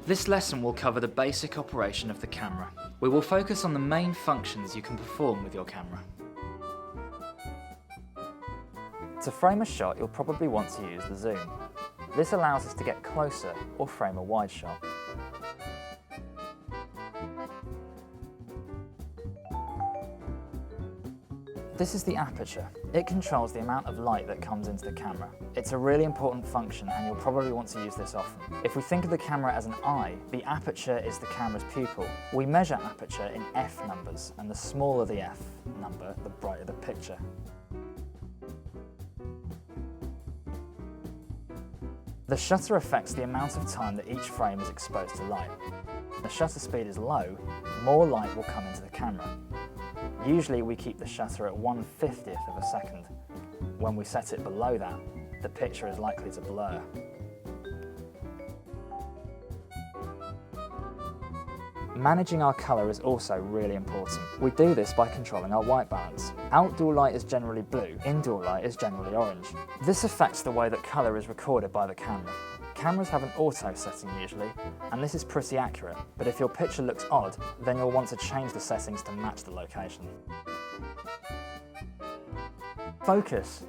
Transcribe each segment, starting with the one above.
This lesson will cover the basic operation of the camera. We will focus on the main functions you can perform with your camera. To frame a shot, you'll probably want to use the zoom. This allows us to get closer or frame a wide shot. This is the aperture. It controls the amount of light that comes into the camera. It's a really important function and you'll probably want to use this often. If we think of the camera as an eye, the aperture is the camera's pupil. We measure aperture in f numbers, and the smaller the f number, the brighter the picture. The shutter affects the amount of time that each frame is exposed to light. If the shutter speed is low, more light will come into the camera. Usually we keep the shutter at 1/50th of a second. When we set it below that, the picture is likely to blur. Managing our colour is also really important. We do this by controlling our white balance. Outdoor light is generally blue, indoor light is generally orange. This affects the way that colour is recorded by the camera. Cameras have an auto setting usually, and this is pretty accurate, but if your picture looks odd, then you'll want to change the settings to match the location. Focus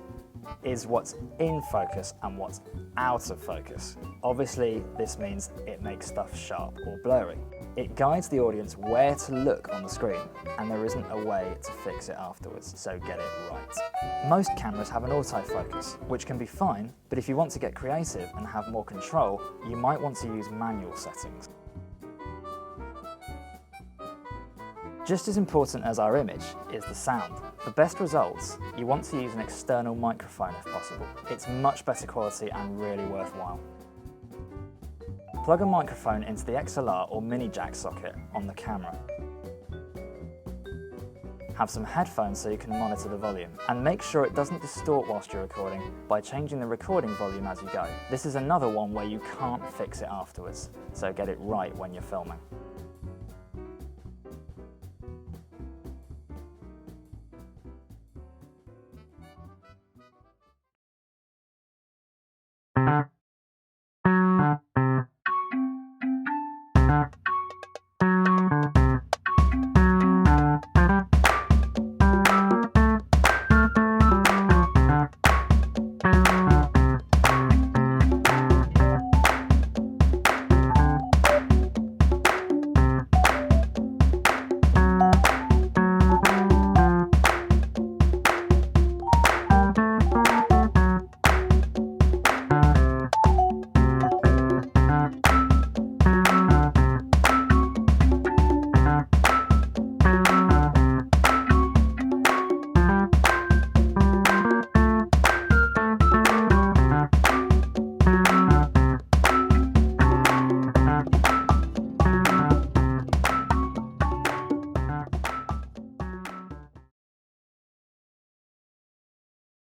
is what's in focus and what's out of focus. Obviously, this means it makes stuff sharp or blurry. It guides the audience where to look on the screen, and there isn't a way to fix it afterwards, so get it right. Most cameras have an autofocus, which can be fine, but if you want to get creative and have more control, you might want to use manual settings. Just as important as our image is the sound. For best results, you want to use an external microphone if possible. It's much better quality and really worthwhile. Plug a microphone into the XLR or mini jack socket on the camera. Have some headphones so you can monitor the volume, and make sure it doesn't distort whilst you're recording by changing the recording volume as you go. This is another one where you can't fix it afterwards, so get it right when you're filming.